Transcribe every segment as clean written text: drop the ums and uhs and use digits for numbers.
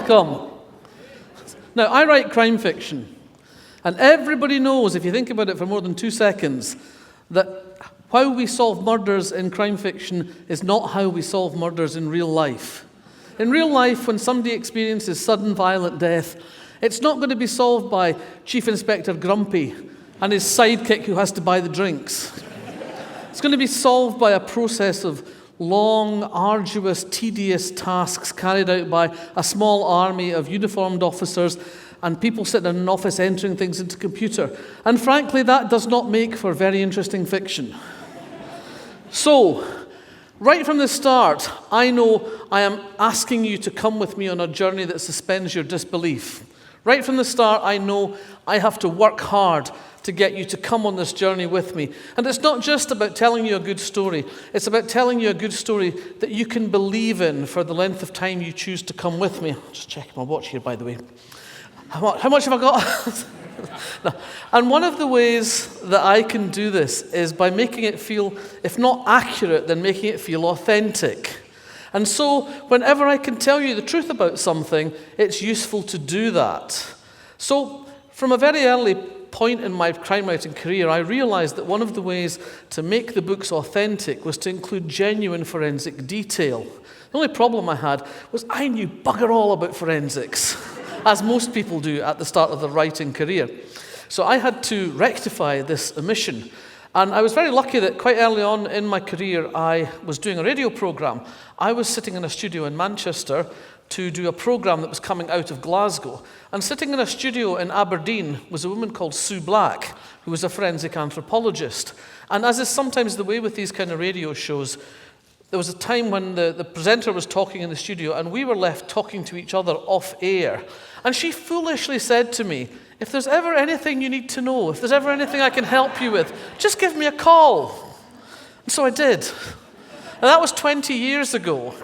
welcome. Now, I write crime fiction, and everybody knows, if you think about it for more than 2 seconds, that how we solve murders in crime fiction is not how we solve murders in real life. In real life, when somebody experiences sudden violent death, it's not going to be solved by Chief Inspector Grumpy and his sidekick who has to buy the drinks. It's going to be solved by a process of long, arduous, tedious tasks carried out by a small army of uniformed officers and people sitting in an office entering things into a computer. And frankly, that does not make for very interesting fiction. So, right from the start, I know I am asking you to come with me on a journey that suspends your disbelief. Right from the start, I know I have to work hard to get you to come on this journey with me. And it's not just about telling you a good story. It's about telling you a good story that you can believe in for the length of time you choose to come with me. Just checking my watch here, by the way. How much have I got? No. And one of the ways that I can do this is by making it feel, if not accurate, then making it feel authentic. And so, whenever I can tell you the truth about something, it's useful to do that. So, from a very early point in my crime writing career, I realized that one of the ways to make the books authentic was to include genuine forensic detail. The only problem I had was I knew bugger all about forensics, as most people do at the start of their writing career. So I had to rectify this omission. And I was very lucky that quite early on in my career, I was doing a radio program. I was sitting in a studio in Manchester to do a program that was coming out of Glasgow. And sitting in a studio in Aberdeen was a woman called Sue Black, who was a forensic anthropologist. And as is sometimes the way with these kind of radio shows, there was a time when the presenter was talking in the studio and we were left talking to each other off air. And she foolishly said to me, if there's ever anything you need to know, if there's ever anything I can help you with, just give me a call. And so I did. And that was 20 years ago.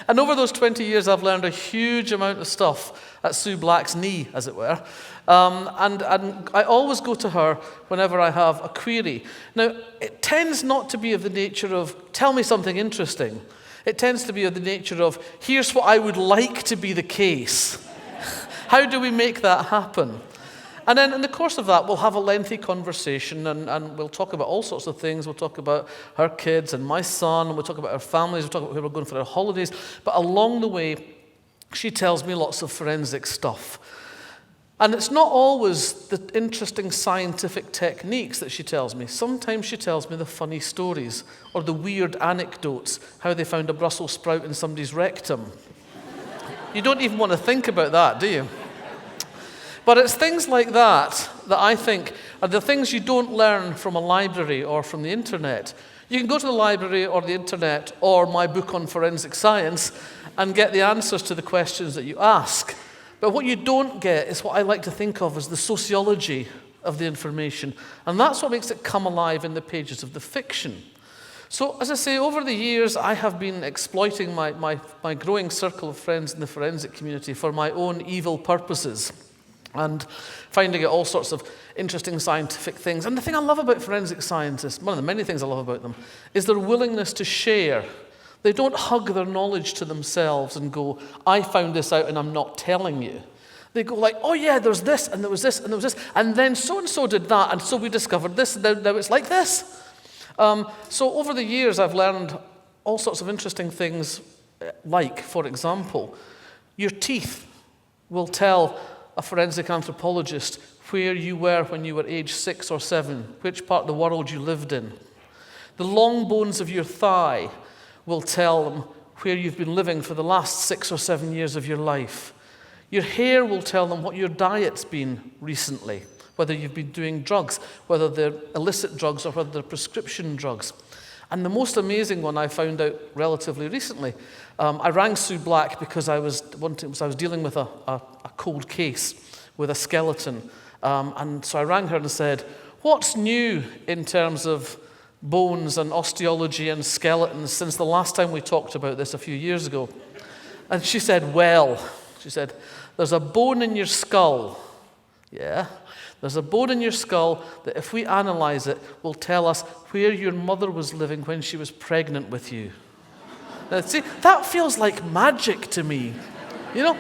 And over those 20 years, I've learned a huge amount of stuff at Sue Black's knee, as it were. And I always go to her whenever I have a query. Now, it tends not to be of the nature of, tell me something interesting. It tends to be of the nature of, here's what I would like to be the case. How do we make that happen? And then in the course of that, we'll have a lengthy conversation and we'll talk about all sorts of things. We'll talk about her kids and my son, and we'll talk about our families, we'll talk about where we're going for our holidays. But along the way, she tells me lots of forensic stuff. And it's not always the interesting scientific techniques that she tells me. Sometimes she tells me the funny stories or the weird anecdotes, how they found a Brussels sprout in somebody's rectum. You don't even want to think about that, do you? But it's things like that that I think are the things you don't learn from a library or from the internet. You can go to the library or the internet or my book on forensic science and get the answers to the questions that you ask. But what you don't get is what I like to think of as the sociology of the information. And that's what makes it come alive in the pages of the fiction. So, as I say, over the years, I have been exploiting my growing circle of friends in the forensic community for my own evil purposes, and finding out all sorts of interesting scientific things. And the thing I love about forensic scientists, one of the many things I love about them, is their willingness to share. They don't hug their knowledge to themselves and go, I found this out and I'm not telling you. They go like, oh yeah, there's this, and there was this, and there was this, and then so-and-so did that, and so we discovered this, and now it's like this. So over the years, I've learned all sorts of interesting things, like, for example, your teeth will tell a forensic anthropologist where you were when you were age 6 or 7, which part of the world you lived in. The long bones of your thigh will tell them where you've been living for the last 6 or 7 years of your life. Your hair will tell them what your diet's been recently, whether you've been doing drugs, whether they're illicit drugs or whether they're prescription drugs. And the most amazing one I found out relatively recently, I rang Sue Black because I was dealing with a cold case with a skeleton. And so I rang her and said, what's new in terms of bones and osteology and skeletons since the last time we talked about this a few years ago? And she said, there's a bone in your skull. Yeah. There's a bone in your skull that if we analyze it, will tell us where your mother was living when she was pregnant with you. Now, see, that feels like magic to me, you know?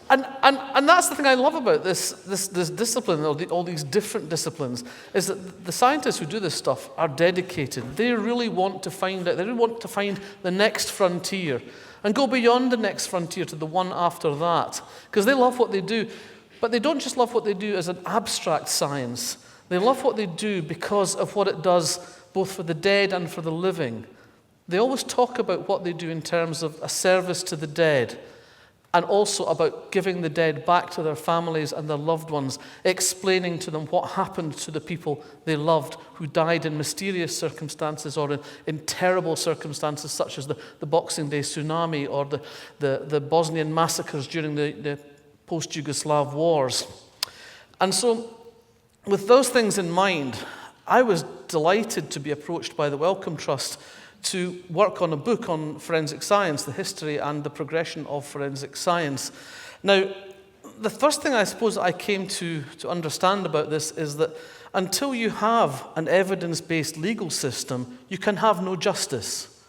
And that's the thing I love about this discipline, all these different disciplines, is that the scientists who do this stuff are dedicated. They really want to find out, they really want to find the next frontier and go beyond the next frontier to the one after that, because they love what they do. But they don't just love what they do as an abstract science. They love what they do because of what it does both for the dead and for the living. They always talk about what they do in terms of a service to the dead, and also about giving the dead back to their families and their loved ones, explaining to them what happened to the people they loved who died in mysterious circumstances or in terrible circumstances such as the Boxing Day tsunami or the Bosnian massacres during the post-Yugoslav wars. And so, with those things in mind, I was delighted to be approached by the Wellcome Trust to work on a book on forensic science, the history and the progression of forensic science. Now, the first thing I suppose I came to understand about this is that until you have an evidence-based legal system, you can have no justice.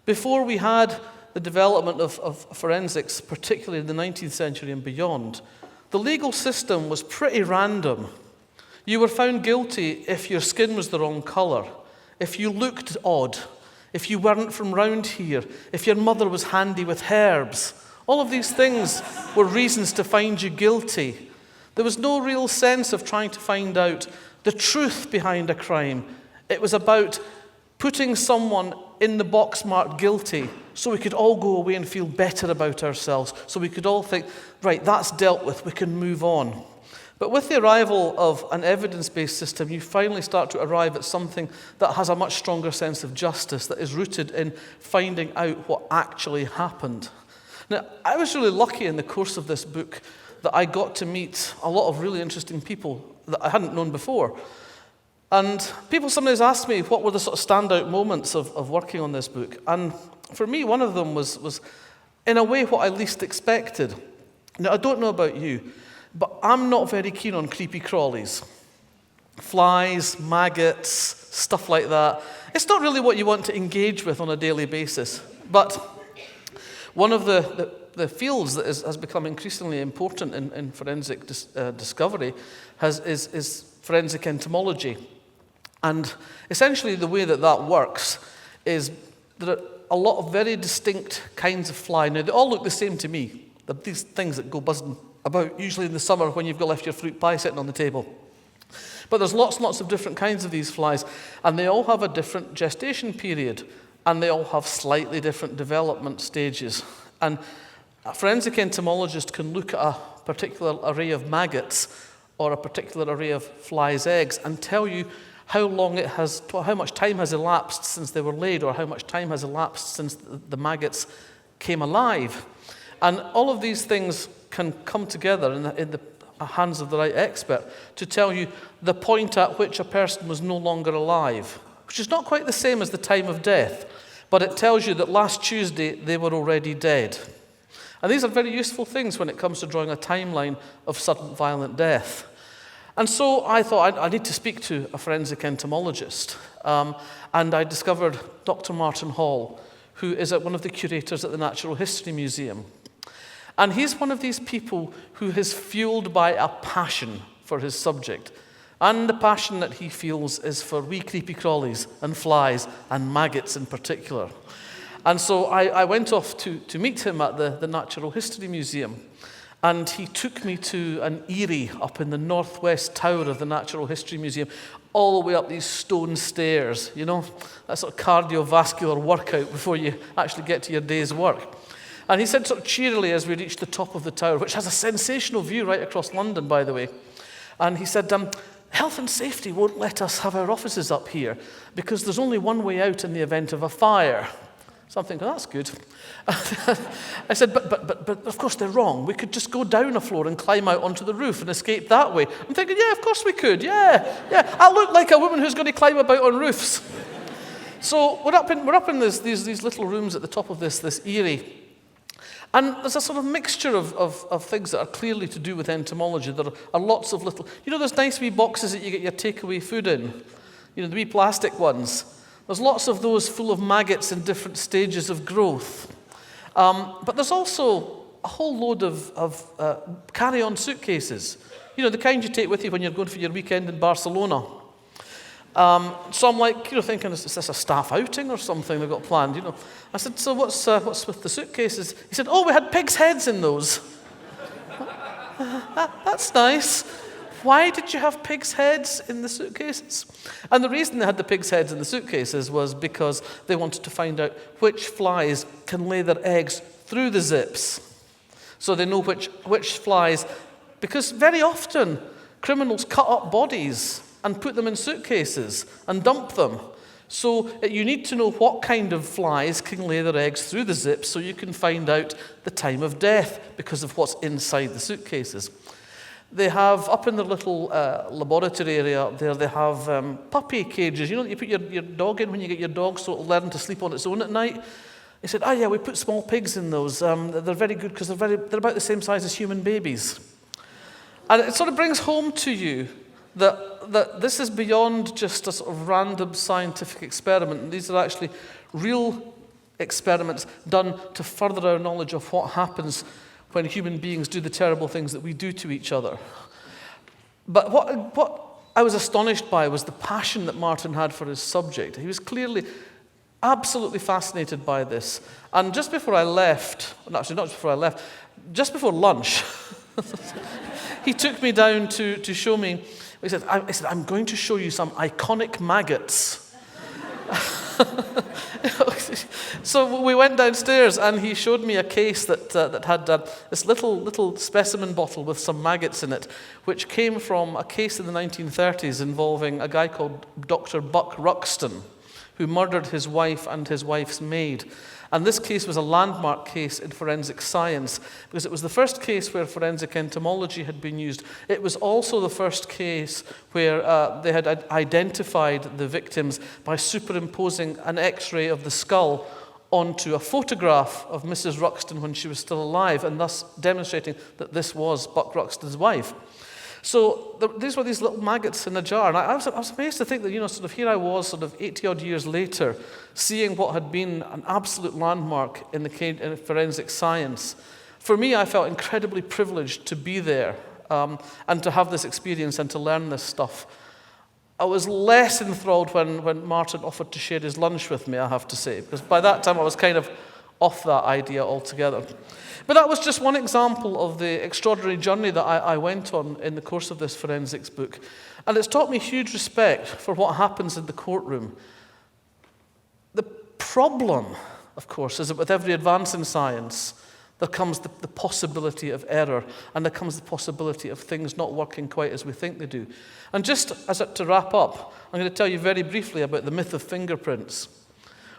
Before we had the development of forensics, particularly in the 19th century and beyond, the legal system was pretty random. You were found guilty if your skin was the wrong color, if you looked odd, if you weren't from round here, if your mother was handy with herbs. All of these things were reasons to find you guilty. There was no real sense of trying to find out the truth behind a crime. It was about putting someone in the box marked guilty so we could all go away and feel better about ourselves, so we could all think, right, that's dealt with, we can move on. But with the arrival of an evidence-based system, you finally start to arrive at something that has a much stronger sense of justice, that is rooted in finding out what actually happened. Now, I was really lucky in the course of this book that I got to meet a lot of really interesting people that I hadn't known before. And people sometimes ask me what were the sort of standout moments of working on this book. And for me, one of them was in a way what I least expected. Now, I don't know about you, but I'm not very keen on creepy crawlies. Flies, maggots, stuff like that. It's not really what you want to engage with on a daily basis. But one of the fields that has become increasingly important in forensic discovery is forensic entomology. And essentially the way that works is there are a lot of very distinct kinds of fly. Now, they all look the same to me. They're these things that go buzzing about, usually in the summer when you've got left your fruit pie sitting on the table. But there's lots and lots of different kinds of these flies, and they all have a different gestation period, and they all have slightly different development stages. And a forensic entomologist can look at a particular array of maggots or a particular array of flies' eggs and tell you how much time has elapsed since they were laid, or how much time has elapsed since the maggots came alive. And all of these things can come together in the hands of the right expert to tell you the point at which a person was no longer alive, which is not quite the same as the time of death, but it tells you that last Tuesday they were already dead. And these are very useful things when it comes to drawing a timeline of sudden violent death. And so I thought I need to speak to a forensic entomologist. And I discovered Dr. Martin Hall, who is one of the curators at the Natural History Museum. And he's one of these people who is fueled by a passion for his subject. And the passion that he feels is for wee creepy crawlies and flies and maggots in particular. And so I went off to meet him at the Natural History Museum. And he took me to an eyrie up in the northwest tower of the Natural History Museum, all the way up these stone stairs, you know, that sort of cardiovascular workout before you actually get to your day's work. And he said sort of cheerily as we reached the top of the tower, which has a sensational view right across London, by the way. And he said, health and safety won't let us have our offices up here because there's only one way out in the event of a fire. Something, that's good. I said, but of course they're wrong. We could just go down a floor and climb out onto the roof and escape that way. I'm thinking, yeah, of course we could. Yeah. I look like a woman who's going to climb about on roofs. So we're up in these little rooms at the top of this eyrie. And there's a sort of mixture of things that are clearly to do with entomology. There are lots of little, those nice wee boxes that you get your takeaway food in, the wee plastic ones. There's lots of those full of maggots in different stages of growth. But there's also a whole load of carry-on suitcases. You know, the kind you take with you when you're going for your weekend in Barcelona. So I'm like, thinking, is this a staff outing or something they've got planned? I said, so what's with the suitcases? He said, oh, we had pigs' heads in those. That's nice. Why did you have pigs' heads in the suitcases? And the reason they had the pigs' heads in the suitcases was because they wanted to find out which flies can lay their eggs through the zips. So they know which flies, because very often criminals cut up bodies and put them in suitcases and dump them. So you need to know what kind of flies can lay their eggs through the zips so you can find out the time of death because of what's inside the suitcases. They have, up in their little laboratory area up there, they have puppy cages. You put your dog in when you get your dog so it'll learn to sleep on its own at night. He said, yeah, we put small pigs in those. They're very good because they're about the same size as human babies. And it sort of brings home to you that this is beyond just a sort of random scientific experiment. These are actually real experiments done to further our knowledge of what happens when human beings do the terrible things that we do to each other. But what I was astonished by was the passion that Martin had for his subject. He was clearly absolutely fascinated by this. And just before I left, actually not just before I left, just before lunch, he took me down to show me. He said, I'm going to show you some iconic maggots. So we went downstairs and he showed me a case that had this little specimen bottle with some maggots in it, which came from a case in the 1930s involving a guy called Dr. Buck Ruxton, who murdered his wife and his wife's maid. And this case was a landmark case in forensic science because it was the first case where forensic entomology had been used. It was also the first case where they had identified the victims by superimposing an X-ray of the skull onto a photograph of Mrs. Ruxton when she was still alive, and thus demonstrating that this was Buck Ruxton's wife. So these were these little maggots in a jar, and I was amazed to think that, sort of here I was, sort of 80-odd years later, seeing what had been an absolute landmark in forensic science. For me, I felt incredibly privileged to be there and to have this experience and to learn this stuff. I was less enthralled when Martin offered to share his lunch with me, I have to say, because by that time I was kind of off that idea altogether. But that was just one example of the extraordinary journey that I went on in the course of this forensics book. And it's taught me huge respect for what happens in the courtroom. The problem, of course, is that with every advance in science, there comes the possibility of error, and there comes the possibility of things not working quite as we think they do. And just to wrap up, I'm going to tell you very briefly about the myth of fingerprints.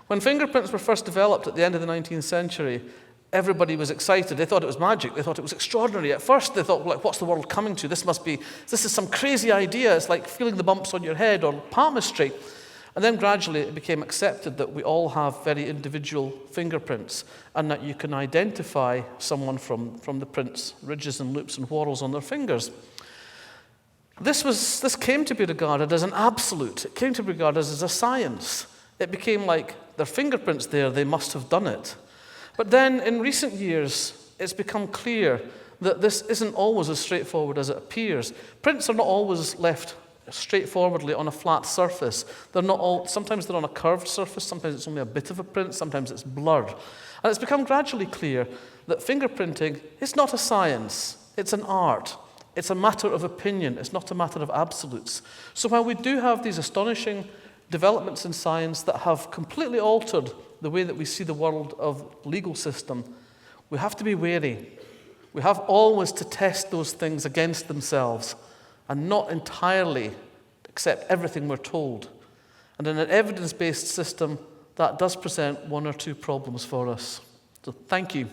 When fingerprints were first developed at the end of the 19th century, everybody was excited. They thought it was magic. They thought it was extraordinary. At first, they thought, what's the world coming to? This is some crazy idea. It's like feeling the bumps on your head or palmistry. And then gradually it became accepted that we all have very individual fingerprints and that you can identify someone from the prints, ridges and loops and whorls on their fingers. This came to be regarded as an absolute. It came to be regarded as a science. It became like, their fingerprints there, they must have done it. But then in recent years, it's become clear that this isn't always as straightforward as it appears. Prints are not always left straightforwardly on a flat surface. Sometimes they're on a curved surface, sometimes it's only a bit of a print, sometimes it's blurred. And it's become gradually clear that fingerprinting is not a science, it's an art. It's a matter of opinion, it's not a matter of absolutes. So while we do have these astonishing developments in science that have completely altered the way that we see the world of legal system, we have to be wary. We have always to test those things against themselves and not entirely accept everything we're told. And in an evidence-based system, that does present one or two problems for us. So thank you.